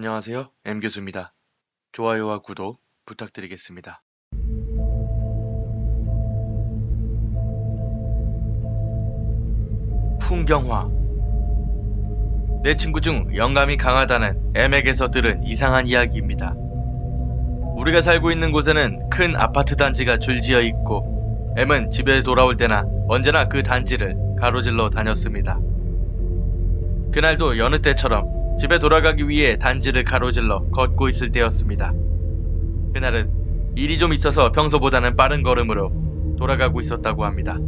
안녕하세요. M교수입니다. 좋아요와 구독 부탁드리겠습니다. 풍경화. 내 친구 중 영감이 강하다는 M에게서 들은 이상한 이야기입니다. 우리가 살고 있는 곳에는 큰 아파트 단지가 줄지어 있고 M은 집에 돌아올 때나 언제나 그 단지를 가로질러 다녔습니다. 그날도 여느 때처럼 집에 돌아가기 위해 단지를 가로질러 걷고 있을 때였습니다. 그날은 일이 좀 있어서 평소보다는 빠른 걸음으로 돌아가고 있었다고 합니다.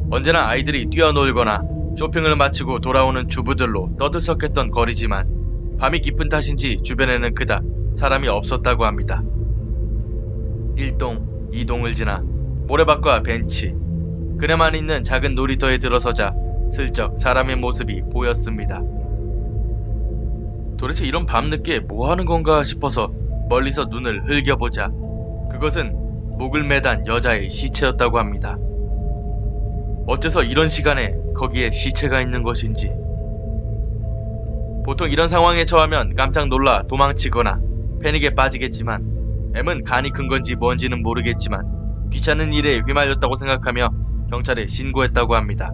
언제나 아이들이 뛰어놀거나 쇼핑을 마치고 돌아오는 주부들로 떠들썩했던 거리지만 밤이 깊은 탓인지 주변에는 그닥 사람이 없었다고 합니다. 1동, 2동을 지나 모래밭과 벤치, 그네만 있는 작은 놀이터에 들어서자 슬쩍 사람의 모습이 보였습니다. 도대체 이런 밤늦게 뭐 하는 건가 싶어서 멀리서 눈을 흘겨보자 그것은 목을 매단 여자의 시체였다고 합니다. 어째서 이런 시간에 거기에 시체가 있는 것인지. 보통 이런 상황에 처하면 깜짝 놀라 도망치거나 패닉에 빠지겠지만 M은 간이 큰 건지 뭔지는 모르겠지만 귀찮은 일에 휘말렸다고 생각하며 경찰에 신고했다고 합니다.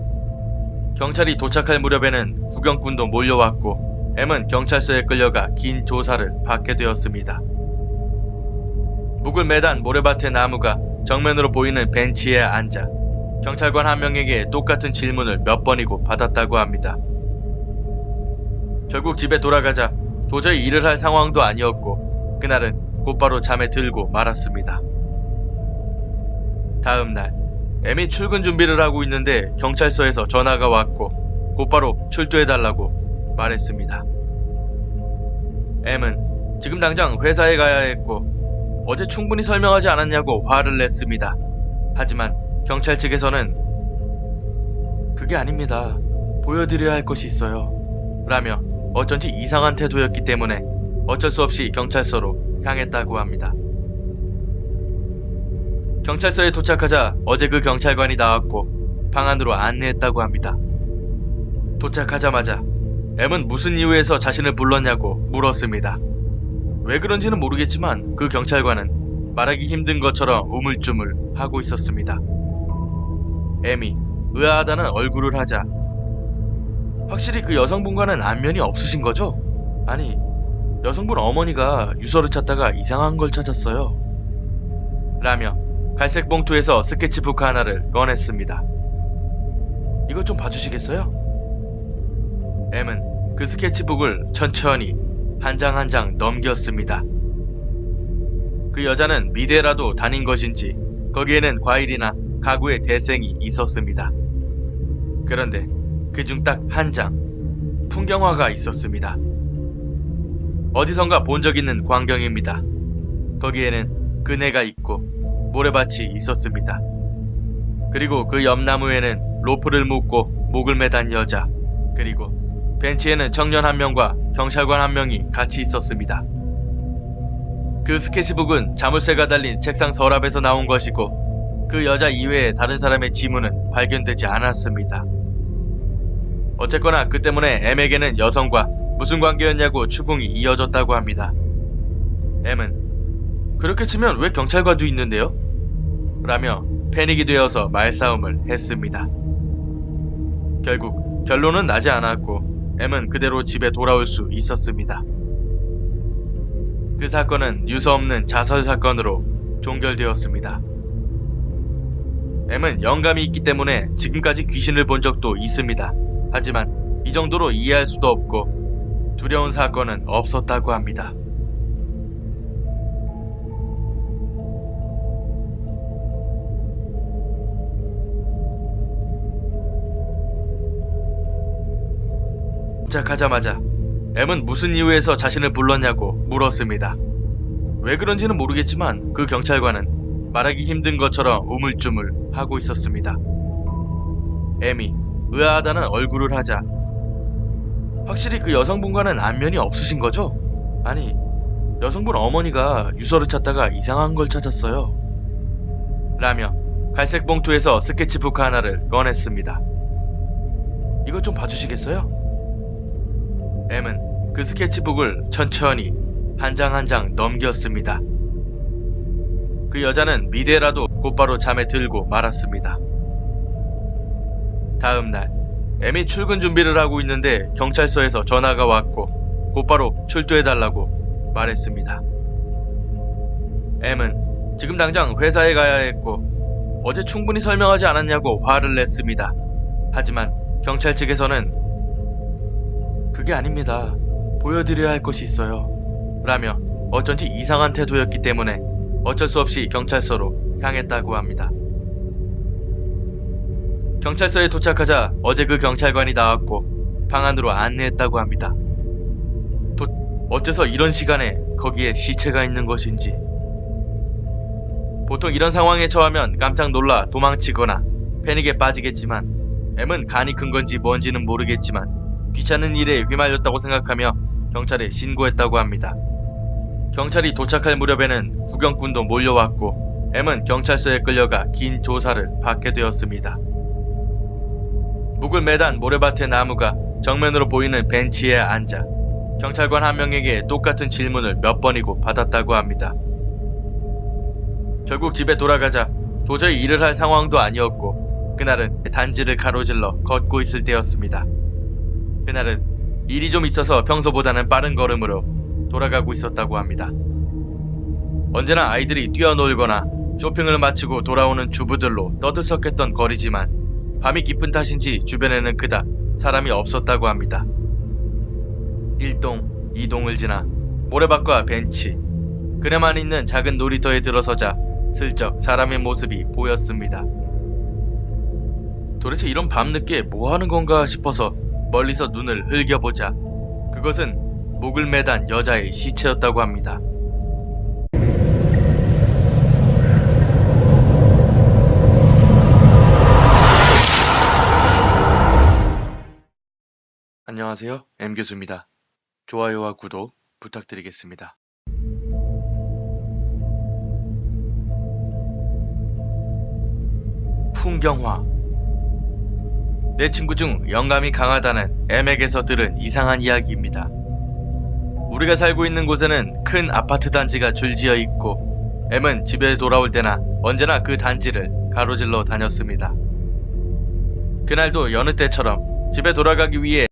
경찰이 도착할 무렵에는 구경꾼도 몰려왔고 M은 경찰서에 끌려가 긴 조사를 받게 되었습니다. 목을 매단 모래밭의 나무가 정면으로 보이는 벤치에 앉아 경찰관 한 명에게 똑같은 질문을 몇 번이고 받았다고 합니다. 결국 집에 돌아가자 도저히 일을 할 상황도 아니었고 그날은 곧바로 잠에 들고 말았습니다. 다음 날 M이 출근 준비를 하고 있는데 경찰서에서 전화가 왔고 곧바로 출두해달라고 말했습니다. M은 지금 당장 회사에 가야 했고 어제 충분히 설명하지 않았냐고 화를 냈습니다. 하지만 경찰 측에서는 그게 아닙니다. 보여드려야 할 것이 있어요. 라며 어쩐지 이상한 태도였기 때문에 어쩔 수 없이 경찰서로 향했다고 합니다. 경찰서에 도착하자 어제 그 경찰관이 나왔고 방 안으로 안내했다고 합니다. 도착하자마자 M은 무슨 이유에서 자신을 불렀냐고 물었습니다. 왜 그런지는 모르겠지만 그 경찰관은 말하기 힘든 것처럼 우물쭈물 하고 있었습니다. M이 의아하다는 얼굴을 하자 확실히 그 여성분과는 안면이 없으신 거죠? 아니, 여성분 어머니가 유서를 찾다가 이상한 걸 찾았어요. 라며 갈색 봉투에서 스케치북 하나를 꺼냈습니다. 이것 좀 봐주시겠어요? M은 그 스케치북을 천천히 한 장 한 장 넘겼습니다. 그 여자는 미대라도 다닌 것인지 거기에는 과일이나 가구의 대생이 있었습니다. 그런데 그중 딱 한 장, 풍경화가 있었습니다. 어디선가 본 적 있는 광경입니다. 거기에는 그네가 있고 모래밭이 있었습니다. 그리고 그 옆 나무에는 로프를 묶고 목을 매단 여자, 그리고 벤치에는 청년 한 명과 경찰관 한 명이 같이 있었습니다. 그 스케치북은 자물쇠가 달린 책상 서랍에서 나온 것이고 그 여자 이외에 다른 사람의 지문은 발견되지 않았습니다. 어쨌거나 그 때문에 M에게는 여성과 무슨 관계였냐고 추궁이 이어졌다고 합니다. M은 그렇게 치면 왜 경찰관도 있는데요? 라며 패닉이 되어서 말싸움을 했습니다. 결국 결론은 나지 않았고 M은 그대로 집에 돌아올 수 있었습니다. 그 사건은 유서 없는 자살 사건으로 종결되었습니다. M은 영감이 있기 때문에 지금까지 귀신을 본 적도 있습니다. 하지만 이 정도로 이해할 수도 없고 두려운 사건은 없었다고 합니다. 도착하자마자 M은 무슨 이유에서 자신을 불렀냐고 물었습니다. 왜 그런지는 모르겠지만 그 경찰관은 말하기 힘든 것처럼 우물쭈물 하고 있었습니다. M이 의아하다는 얼굴을 하자 확실히 그 여성분과는 안면이 없으신 거죠? 아니, 여성분 어머니가 유서를 찾다가 이상한 걸 찾았어요. 라며 갈색 봉투에서 스케치북 하나를 꺼냈습니다. 이것 좀 봐주시겠어요? M은 그 스케치북을 천천히 한 장 한 장 넘겼습니다. 그 여자는 미대라도 곧바로 잠에 들고 말았습니다. 다음 날, M이 출근 준비를 하고 있는데 경찰서에서 전화가 왔고 곧바로 출두해달라고 말했습니다. M은 지금 당장 회사에 가야 했고 어제 충분히 설명하지 않았냐고 화를 냈습니다. 하지만 경찰 측에서는 그게 아닙니다. 보여드려야 할 것이 있어요. 라며 어쩐지 이상한 태도였기 때문에 어쩔 수 없이 경찰서로 향했다고 합니다. 경찰서에 도착하자 어제 그 경찰관이 나왔고 방 안으로 안내했다고 합니다. 어째서 이런 시간에 거기에 시체가 있는 것인지. 보통 이런 상황에 처하면 깜짝 놀라 도망치거나 패닉에 빠지겠지만 M은 간이 큰 건지 뭔지는 모르겠지만 귀찮은 일에 휘말렸다고 생각하며 경찰에 신고했다고 합니다. 경찰이 도착할 무렵에는 구경꾼도 몰려왔고 M은 경찰서에 끌려가 긴 조사를 받게 되었습니다. 목을 매단 모래밭의 나무가 정면으로 보이는 벤치에 앉아 경찰관 한 명에게 똑같은 질문을 몇 번이고 받았다고 합니다. 결국 집에 돌아가자 도저히 일을 할 상황도 아니었고 그날은 단지를 가로질러 걷고 있을 때였습니다. 그날은 일이 좀 있어서 평소보다는 빠른 걸음으로 돌아가고 있었다고 합니다. 언제나 아이들이 뛰어놀거나 쇼핑을 마치고 돌아오는 주부들로 떠들썩했던 거리지만 밤이 깊은 탓인지 주변에는 그닥 사람이 없었다고 합니다. 1동, 2동을 지나 모래밭과 벤치, 그네만 있는 작은 놀이터에 들어서자 슬쩍 사람의 모습이 보였습니다. 도대체 이런 밤늦게 뭐 하는 건가 싶어서 멀리서 눈을 흘겨보자 그것은 목을 매단 여자의 시체였다고 합니다. 안녕하세요, M교수입니다. 좋아요와 구독 부탁드리겠습니다. 풍경화. 내 친구 중 영감이 강하다는 M에게서 들은 이상한 이야기입니다. 우리가 살고 있는 곳에는 큰 아파트 단지가 줄지어 있고 M은 집에 돌아올 때나 언제나 그 단지를 가로질러 다녔습니다. 그날도 여느 때처럼 집에 돌아가기 위해